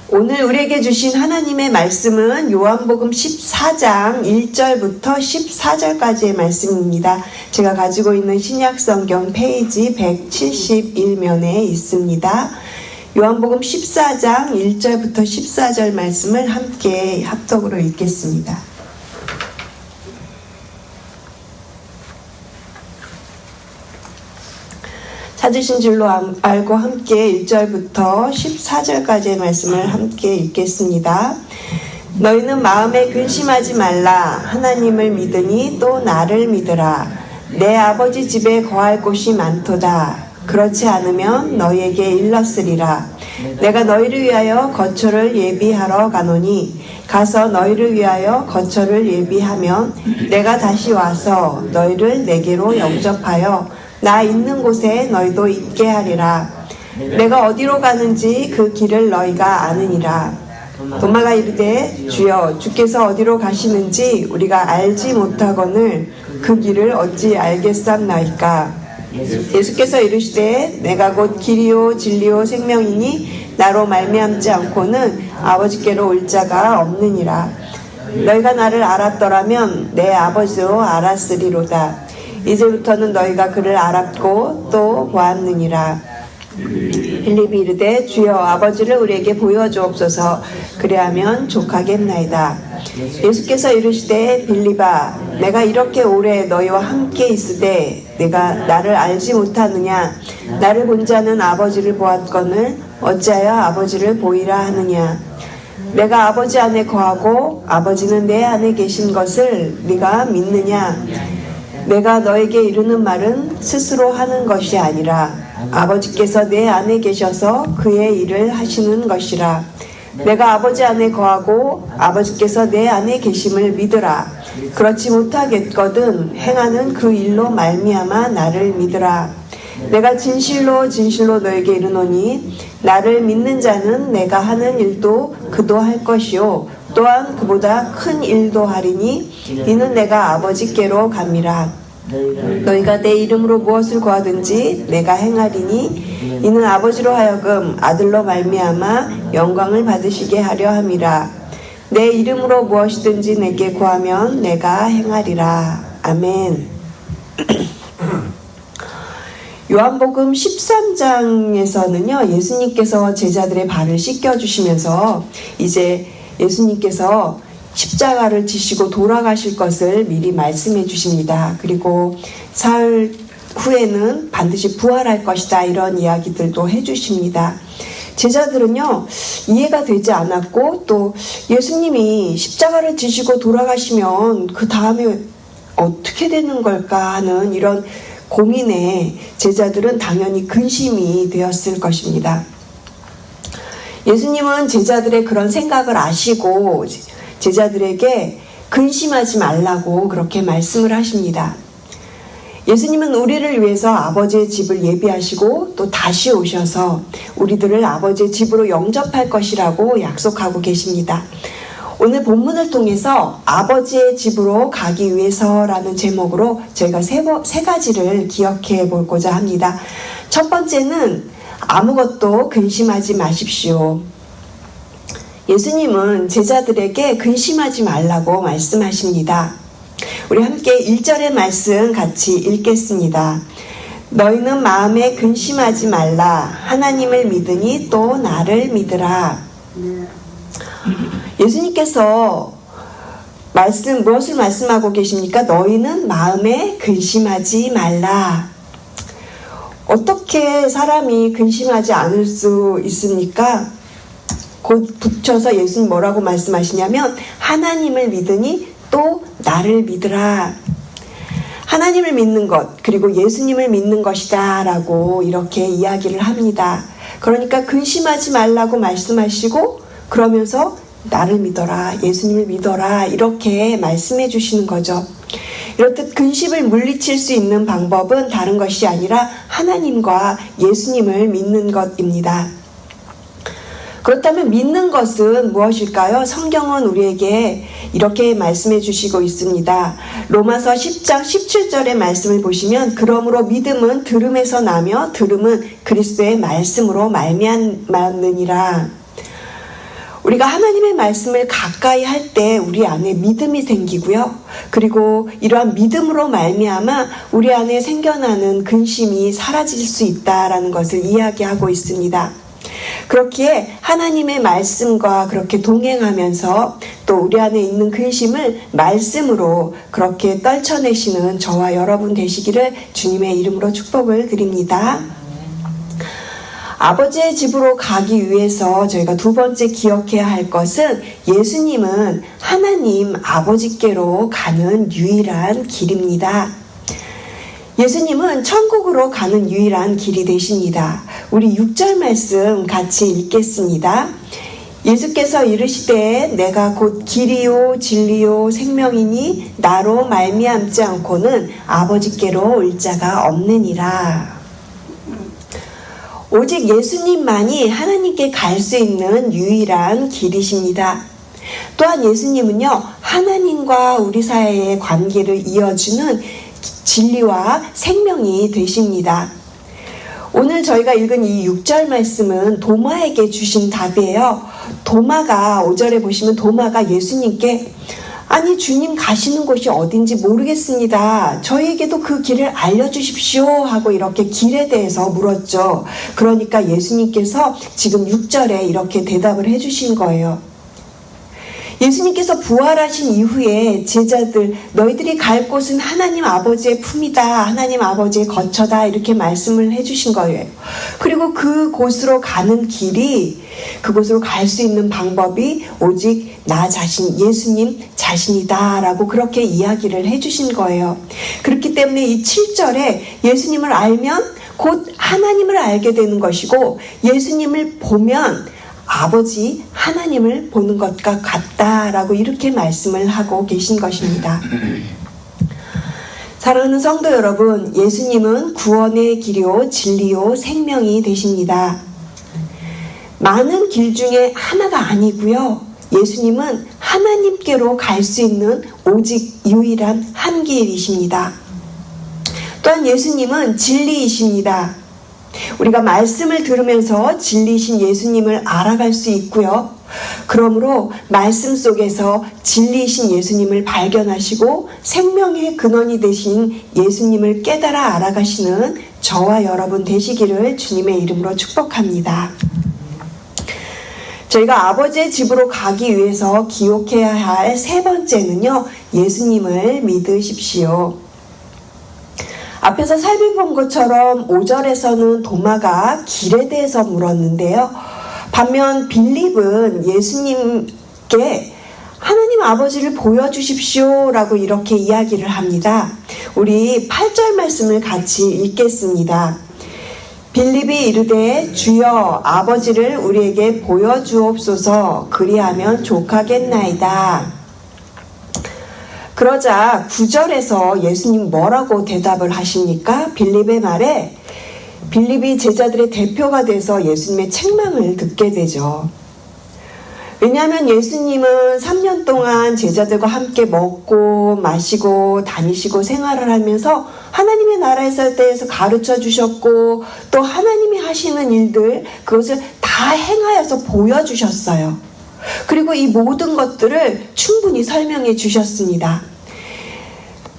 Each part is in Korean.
오늘 우리에게 주신 하나님의 말씀은 요한복음 14장 1절부터 14절까지의 말씀입니다. 제가 가지고 있는 신약성경 페이지 171면에 있습니다. 요한복음 14장 1절부터 14절 말씀을 함께 합독으로 읽겠습니다. 찾으신 줄로 알고 함께 1절부터 14절까지의 말씀을 함께 읽겠습니다. 너희는 마음에 근심하지 말라. 하나님을 믿으니 또 나를 믿으라. 내 아버지 집에 거할 곳이 많도다. 그렇지 않으면 너희에게 일렀으리라. 내가 너희를 위하여 거처를 예비하러 가노니 가서 너희를 위하여 거처를 예비하면 내가 다시 와서 너희를 내게로 영접하여 나 있는 곳에 너희도 있게 하리라. 내가 어디로 가는지 그 길을 너희가 아느니라. 도마가 이르되 주여 주께서 어디로 가시는지 우리가 알지 못하거늘 그 길을 어찌 알겠삼나이까. 예수께서 이르시되 내가 곧 길이요 진리요 생명이니 나로 말미암지 않고는 아버지께로 올 자가 없느니라. 너희가 나를 알았더라면 내 아버지도 알았으리로다. 이제부터는 너희가 그를 알았고 또 보았느니라. 빌립이 이르되 주여 아버지를 우리에게 보여주옵소서. 그리하면 족하겠나이다. 예수께서 이르시되 빌립아 내가 이렇게 오래 너희와 함께 있으되 내가 나를 알지 못하느냐. 나를 본 자는 아버지를 보았거늘 어찌하여 아버지를 보이라 하느냐. 내가 아버지 안에 거하고 아버지는 내 안에 계신 것을 네가 믿느냐. 내가 너에게 이르는 말은 스스로 하는 것이 아니라 아버지께서 내 안에 계셔서 그의 일을 하시는 것이라. 내가 아버지 안에 거하고 아버지께서 내 안에 계심을 믿으라. 그렇지 못하겠거든 행하는 그 일로 말미암아 나를 믿으라. 내가 진실로 진실로 너에게 이르노니 나를 믿는 자는 내가 하는 일도 그도 할 것이요 또한 그보다 큰 일도 하리니 이는 내가 아버지께로 감이라. 너희가 내 이름으로 무엇을 구하든지 내가 행하리니 이는 아버지로 하여금 아들로 말미암아 영광을 받으시게 하려 함이라. 내 이름으로 무엇이든지 내게 구하면 내가 행하리라. 아멘. 요한복음 13장에서는요 예수님께서 제자들의 발을 씻겨주시면서 이제 예수님께서 십자가를 지시고 돌아가실 것을 미리 말씀해 주십니다. 그리고 사흘 후에는 반드시 부활할 것이다 이런 이야기들도 해주십니다. 제자들은요 이해가 되지 않았고 또 예수님이 십자가를 지시고 돌아가시면 그 다음에 어떻게 되는 걸까 하는 이런 고민에 제자들은 당연히 근심이 되었을 것입니다. 예수님은 제자들의 그런 생각을 아시고 제자들에게 근심하지 말라고 그렇게 말씀을 하십니다. 예수님은 우리를 위해서 아버지의 집을 예비하시고 또 다시 오셔서 우리들을 아버지의 집으로 영접할 것이라고 약속하고 계십니다. 오늘 본문을 통해서 아버지의 집으로 가기 위해서라는 제목으로 저희가 세 가지를 기억해 보고자 합니다. 첫 번째는 아무것도 근심하지 마십시오. 예수님은 제자들에게 근심하지 말라고 말씀하십니다. 우리 함께 1절의 말씀 같이 읽겠습니다. 너희는 마음에 근심하지 말라. 하나님을 믿으니 또 나를 믿으라. 예수님께서 무엇을 말씀하고 계십니까? 너희는 마음에 근심하지 말라. 어떻게 사람이 근심하지 않을 수 있습니까? 곧 붙여서 예수님 뭐라고 말씀하시냐면 하나님을 믿으니 또 나를 믿으라. 하나님을 믿는 것 그리고 예수님을 믿는 것이다 라고 이렇게 이야기를 합니다. 그러니까 근심하지 말라고 말씀하시고 그러면서 나를 믿어라, 예수님을 믿어라 이렇게 말씀해 주시는 거죠. 이렇듯 근심을 물리칠 수 있는 방법은 다른 것이 아니라 하나님과 예수님을 믿는 것입니다. 그렇다면 믿는 것은 무엇일까요? 성경은 우리에게 이렇게 말씀해 주시고 있습니다. 로마서 10장 17절의 말씀을 보시면 그러므로 믿음은 들음에서 나며 들음은 그리스도의 말씀으로 말미암느니라. 우리가 하나님의 말씀을 가까이 할 때 우리 안에 믿음이 생기고요. 그리고 이러한 믿음으로 말미암아 우리 안에 생겨나는 근심이 사라질 수 있다라는 것을 이야기하고 있습니다. 그렇기에 하나님의 말씀과 그렇게 동행하면서 또 우리 안에 있는 근심을 말씀으로 그렇게 떨쳐내시는 저와 여러분 되시기를 주님의 이름으로 축복을 드립니다. 아버지의 집으로 가기 위해서 저희가 두 번째 기억해야 할 것은 예수님은 하나님 아버지께로 가는 유일한 길입니다. 예수님은 천국으로 가는 유일한 길이 되십니다. 우리 6절 말씀 같이 읽겠습니다. 예수께서 이르시되 내가 곧 길이요 진리요 생명이니 나로 말미암지 않고는 아버지께로 올 자가 없느니라. 오직 예수님만이 하나님께 갈 수 있는 유일한 길이십니다. 또한 예수님은요, 하나님과 우리 사이의 관계를 이어주는 진리와 생명이 되십니다. 오늘 저희가 읽은 이 6절 말씀은 도마에게 주신 답이에요. 도마가 5절에 보시면 도마가 예수님께 아니 주님 가시는 곳이 어딘지 모르겠습니다. 저희에게도 그 길을 알려주십시오 하고 이렇게 길에 대해서 물었죠. 그러니까 예수님께서 지금 6절에 이렇게 대답을 해주신 거예요. 예수님께서 부활하신 이후에 제자들 너희들이 갈 곳은 하나님 아버지의 품이다. 하나님 아버지의 거처다. 이렇게 말씀을 해주신 거예요. 그리고 그곳으로 가는 길이 그곳으로 갈 수 있는 방법이 오직 나 자신 예수님 자신이다 라고 그렇게 이야기를 해주신 거예요. 그렇기 때문에 이 7절에 예수님을 알면 곧 하나님을 알게 되는 것이고 예수님을 보면 아버지 하나님을 보는 것과 같다라고 이렇게 말씀을 하고 계신 것입니다. 사랑하는 성도 여러분, 예수님은 구원의 길이요 진리요 생명이 되십니다. 많은 길 중에 하나가 아니고요. 예수님은 하나님께로 갈 수 있는 오직 유일한 한 길이십니다. 또한 예수님은 진리이십니다. 우리가 말씀을 들으면서 진리이신 예수님을 알아갈 수 있고요. 그러므로 말씀 속에서 진리이신 예수님을 발견하시고 생명의 근원이 되신 예수님을 깨달아 알아가시는 저와 여러분 되시기를 주님의 이름으로 축복합니다. 저희가 아버지의 집으로 가기 위해서 기억해야 할 세 번째는요. 예수님을 믿으십시오. 앞에서 살펴본 것처럼 5절에서는 도마가 길에 대해서 물었는데요. 반면 빌립은 예수님께 하나님 아버지를 보여주십시오 라고 이렇게 이야기를 합니다. 우리 8절 말씀을 같이 읽겠습니다. 빌립이 이르되 주여 아버지를 우리에게 보여주옵소서 그리하면 족하겠나이다. 그러자 9절에서 예수님 뭐라고 대답을 하십니까? 빌립의 말에 빌립이 제자들의 대표가 돼서 예수님의 책망을 듣게 되죠. 왜냐하면 예수님은 3년 동안 제자들과 함께 먹고 마시고 다니시고 생활을 하면서 하나님의 나라에 대해서 가르쳐 주셨고 또 하나님이 하시는 일들 그것을 다 행하여서 보여주셨어요. 그리고 이 모든 것들을 충분히 설명해 주셨습니다.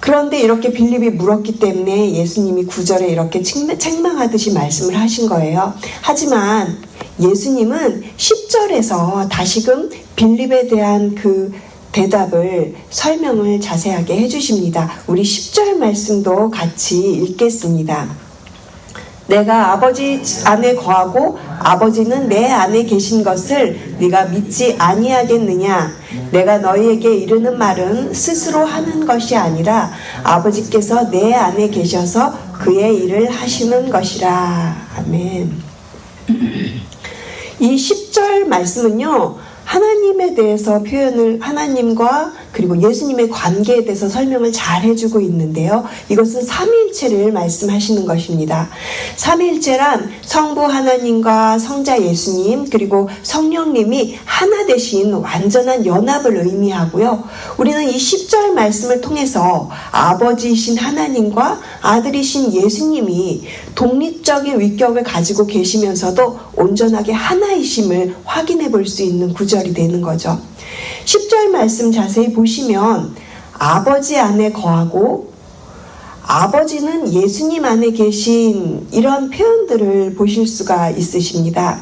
그런데 이렇게 빌립이 물었기 때문에 예수님이 9절에 이렇게 책망하듯이 말씀을 하신 거예요. 하지만 예수님은 10절에서 다시금 빌립에 대한 그 대답을 설명을 자세하게 해주십니다. 우리 10절 말씀도 같이 읽겠습니다. 내가 아버지 안에 거하고 아버지는 내 안에 계신 것을 네가 믿지 아니하겠느냐? 내가 너희에게 이르는 말은 스스로 하는 것이 아니라 아버지께서 내 안에 계셔서 그의 일을 하시는 것이라. 아멘. 이 10절 말씀은요. 하나님에 대해서 표현을 하나님과 그리고 예수님의 관계에 대해서 설명을 잘 해주고 있는데요. 이것은 삼위일체를 말씀하시는 것입니다. 삼위일체란 성부 하나님과 성자 예수님 그리고 성령님이 하나 되신 완전한 연합을 의미하고요. 우리는 이 10절 말씀을 통해서 아버지이신 하나님과 아들이신 예수님이 독립적인 위격을 가지고 계시면서도 온전하게 하나이심을 확인해 볼 수 있는 구절이 되는 거죠. 10절 말씀 자세히 보시면 아버지 안에 거하고 아버지는 예수님 안에 계신 이런 표현들을 보실 수가 있으십니다.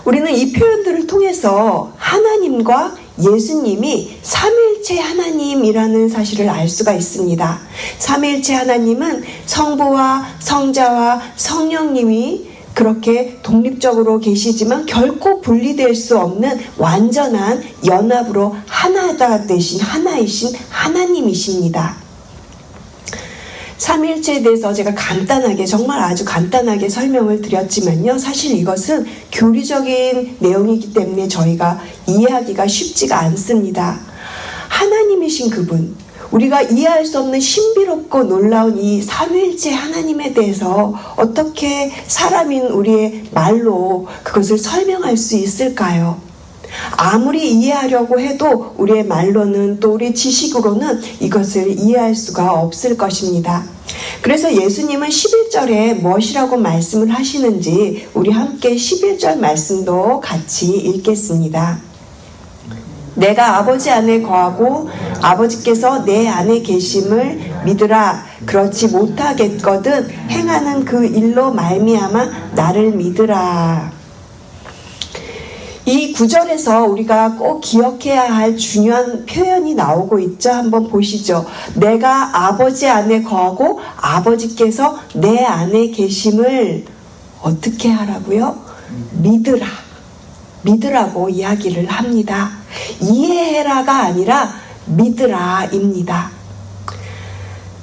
우리는 이 표현들을 통해서 하나님과 예수님이 삼위일체 하나님이라는 사실을 알 수가 있습니다. 삼위일체 하나님은 성부와 성자와 성령님이 그렇게 독립적으로 계시지만 결코 분리될 수 없는 완전한 연합으로 하나가 되신 하나이신 하나님이십니다. 삼위일체에 대해서 제가 간단하게 정말 아주 간단하게 설명을 드렸지만요. 사실 이것은 교리적인 내용이기 때문에 저희가 이해하기가 쉽지가 않습니다. 하나님이신 그분, 우리가 이해할 수 없는 신비롭고 놀라운 이 삼위일체 하나님에 대해서 어떻게 사람인 우리의 말로 그것을 설명할 수 있을까요? 아무리 이해하려고 해도 우리의 말로는 또 우리의 지식으로는 이것을 이해할 수가 없을 것입니다. 그래서 예수님은 11절에 무엇이라고 말씀을 하시는지 우리 함께 11절 말씀도 같이 읽겠습니다. 내가 아버지 안에 거하고 아버지께서 내 안에 계심을 믿으라. 그렇지 못하겠거든 행하는 그 일로 말미암아 나를 믿으라. 이 구절에서 우리가 꼭 기억해야 할 중요한 표현이 나오고 있죠. 한번 보시죠. 내가 아버지 안에 거하고 아버지께서 내 안에 계심을 어떻게 하라고요? 믿으라. 믿으라고 이야기를 합니다. 이해해라가 아니라 믿으라입니다.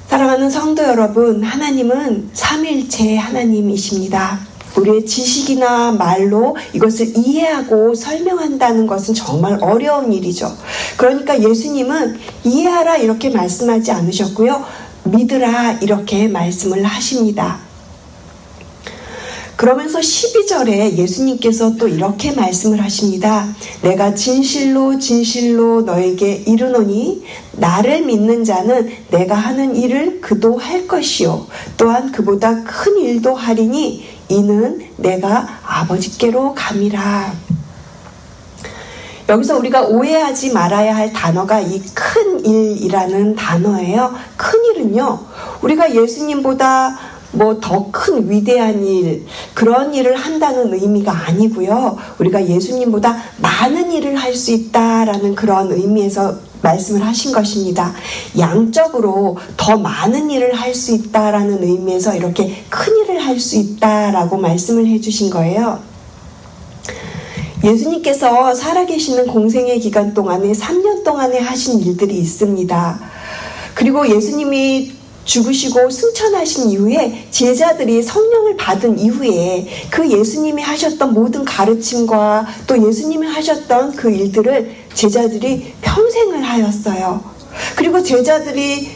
사랑하는 성도 여러분, 하나님은 삼위일체의 하나님이십니다. 우리의 지식이나 말로 이것을 이해하고 설명한다는 것은 정말 어려운 일이죠. 그러니까 예수님은 이해하라 이렇게 말씀하지 않으셨고요. 믿으라 이렇게 말씀을 하십니다. 그러면서 12절에 예수님께서 또 이렇게 말씀을 하십니다. 내가 진실로 진실로 너에게 이르노니 나를 믿는 자는 내가 하는 일을 그도 할 것이요 또한 그보다 큰 일도 하리니 이는 내가 아버지께로 감이라. 여기서 우리가 오해하지 말아야 할 단어가 이 큰 일이라는 단어예요. 큰 일은요, 우리가 예수님보다 더 큰 위대한 일, 그런 일을 한다는 의미가 아니고요. 우리가 예수님보다 많은 일을 할 수 있다라는 그런 의미에서 말씀을 하신 것입니다. 양적으로 더 많은 일을 할 수 있다라는 의미에서 이렇게 큰 일을 할 수 있다라고 말씀을 해주신 거예요. 예수님께서 살아계시는 공생의 기간 동안에 3년 동안에 하신 일들이 있습니다. 그리고 예수님이 죽으시고 승천하신 이후에 제자들이 성령을 받은 이후에 그 예수님이 하셨던 모든 가르침과 또 예수님이 하셨던 그 일들을 제자들이 평생을 하였어요. 그리고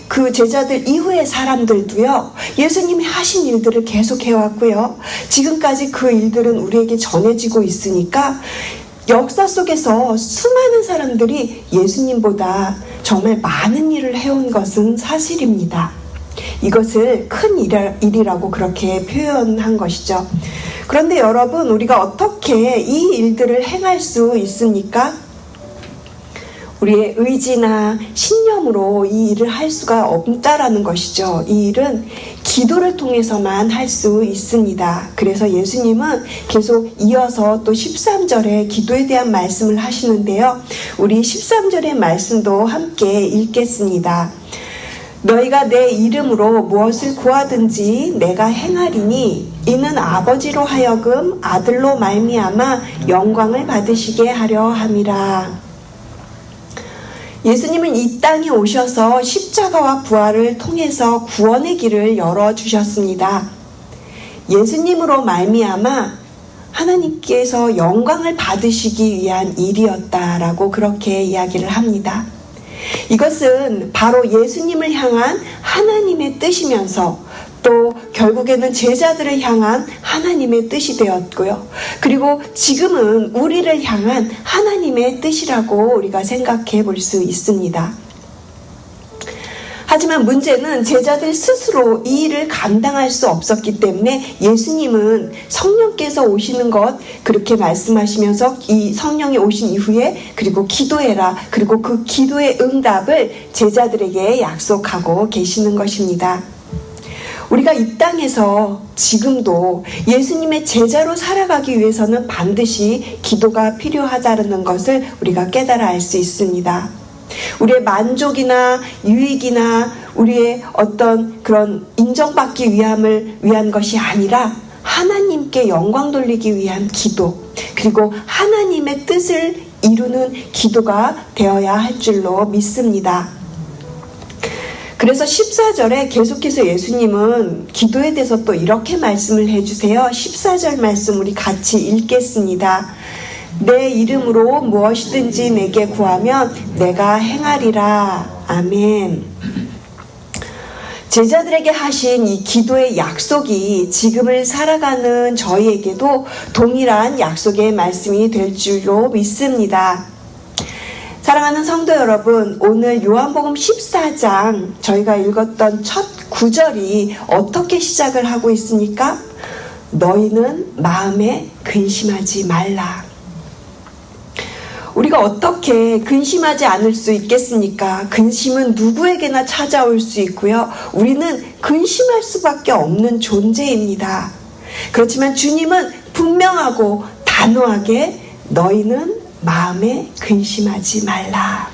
그 제자들 이후의 사람들도요, 예수님이 하신 일들을 계속 해왔고요. 지금까지 그 일들은 우리에게 전해지고 있으니까 역사 속에서 수많은 사람들이 예수님보다 정말 많은 일을 해온 것은 사실입니다. 이것을 큰 일이라고 그렇게 표현한 것이죠. 그런데 여러분, 우리가 어떻게 이 일들을 행할 수 있습니까? 우리의 의지나 신념으로 이 일을 할 수가 없다라는 것이죠. 이 일은 기도를 통해서만 할 수 있습니다. 그래서 예수님은 계속 이어서 또 13절에 기도에 대한 말씀을 하시는데요. 우리 13절의 말씀도 함께 읽겠습니다. 너희가 내 이름으로 무엇을 구하든지 내가 행하리니 이는 아버지로 하여금 아들로 말미암아 영광을 받으시게 하려 함이라. 예수님은 이 땅에 오셔서 십자가와 부활을 통해서 구원의 길을 열어주셨습니다. 예수님으로 말미암아 하나님께서 영광을 받으시기 위한 일이었다라고 그렇게 이야기를 합니다. 이것은 바로 예수님을 향한 하나님의 뜻이면서 또 결국에는 제자들을 향한 하나님의 뜻이 되었고요. 그리고 지금은 우리를 향한 하나님의 뜻이라고 우리가 생각해 볼 수 있습니다. 하지만 문제는 제자들 스스로 이 일을 감당할 수 없었기 때문에 예수님은 성령께서 오시는 것 그렇게 말씀하시면서 이 성령이 오신 이후에 그리고 기도해라, 그리고 그 기도의 응답을 제자들에게 약속하고 계시는 것입니다. 우리가 이 땅에서 지금도 예수님의 제자로 살아가기 위해서는 반드시 기도가 필요하다는 것을 우리가 깨달아 알 수 있습니다. 우리의 만족이나 유익이나 우리의 어떤 그런 인정받기 위한 것이 아니라 하나님께 영광 돌리기 위한 기도, 그리고 하나님의 뜻을 이루는 기도가 되어야 할 줄로 믿습니다. 그래서 14절에 계속해서 예수님은 기도에 대해서 또 이렇게 말씀을 해주세요. 14절 말씀 우리 같이 읽겠습니다. 내 이름으로 무엇이든지 내게 구하면 내가 행하리라. 아멘. 제자들에게 하신 이 기도의 약속이 지금을 살아가는 저희에게도 동일한 약속의 말씀이 될 줄로 믿습니다. 사랑하는 성도 여러분, 오늘 요한복음 14장 저희가 읽었던 첫 구절이 어떻게 시작을 하고 있습니까? 너희는 마음에 근심하지 말라. 우리가 어떻게 근심하지 않을 수 있겠습니까? 근심은 누구에게나 찾아올 수 있고요. 우리는 근심할 수밖에 없는 존재입니다. 그렇지만 주님은 분명하고 단호하게 너희는 마음에 근심하지 말라.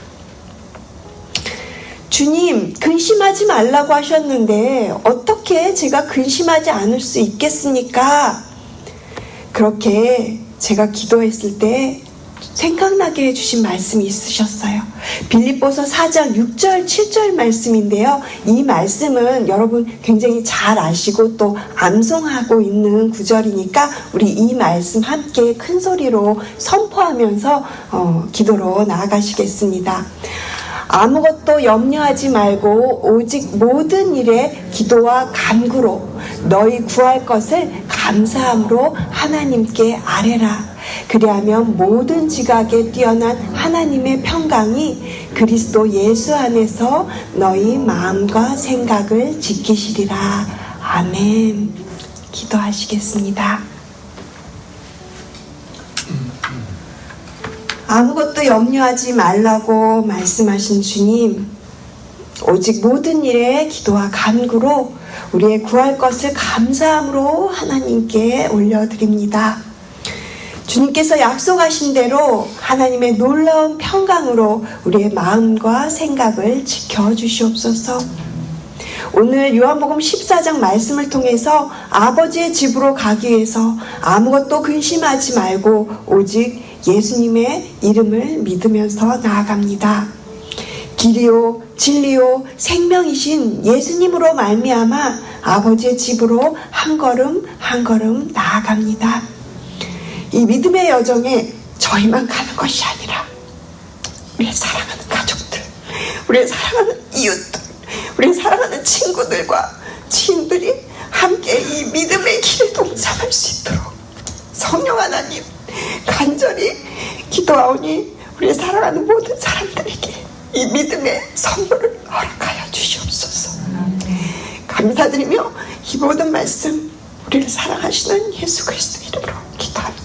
주님, 근심하지 말라고 하셨는데 어떻게 제가 근심하지 않을 수 있겠습니까? 그렇게 제가 기도했을 때 생각나게 해주신 말씀이 있으셨어요. 빌립보서 4장 6절 7절 말씀인데요. 이 말씀은 여러분 굉장히 잘 아시고 또 암송하고 있는 구절이니까 우리 이 말씀 함께 큰 소리로 선포하면서 기도로 나아가시겠습니다. 아무것도 염려하지 말고 오직 모든 일에 기도와 간구로 너희 구할 것을 감사함으로 하나님께 아뢰라. 그리하면 모든 지각에 뛰어난 하나님의 평강이 그리스도 예수 안에서 너희 마음과 생각을 지키시리라. 아멘. 기도하시겠습니다. 아무것도 염려하지 말라고 말씀하신 주님, 오직 모든 일에 기도와 간구로 우리의 구할 것을 감사함으로 하나님께 올려드립니다. 주님께서 약속하신 대로 하나님의 놀라운 평강으로 우리의 마음과 생각을 지켜주시옵소서. 오늘 요한복음 14장 말씀을 통해서 아버지의 집으로 가기 위해서 아무것도 근심하지 말고 오직 예수님의 이름을 믿으면서 나아갑니다. 길이요 진리요 생명이신 예수님으로 말미암아 아버지의 집으로 한 걸음 한 걸음 나아갑니다. 이 믿음의 여정에 저희만 가는 것이 아니라 우리의 사랑하는 가족들, 우리의 사랑하는 이웃들, 우리의 사랑하는 친구들과 지인들이 함께 이 믿음의 길을 동참할 수 있도록 성령 하나님 간절히 기도하오니 우리의 사랑하는 모든 사람들에게 이 믿음의 선물을 허락하여 주시옵소서. 감사드리며 이 모든 말씀 우리를 사랑하시는 예수 그리스도 이름으로 기도합니다.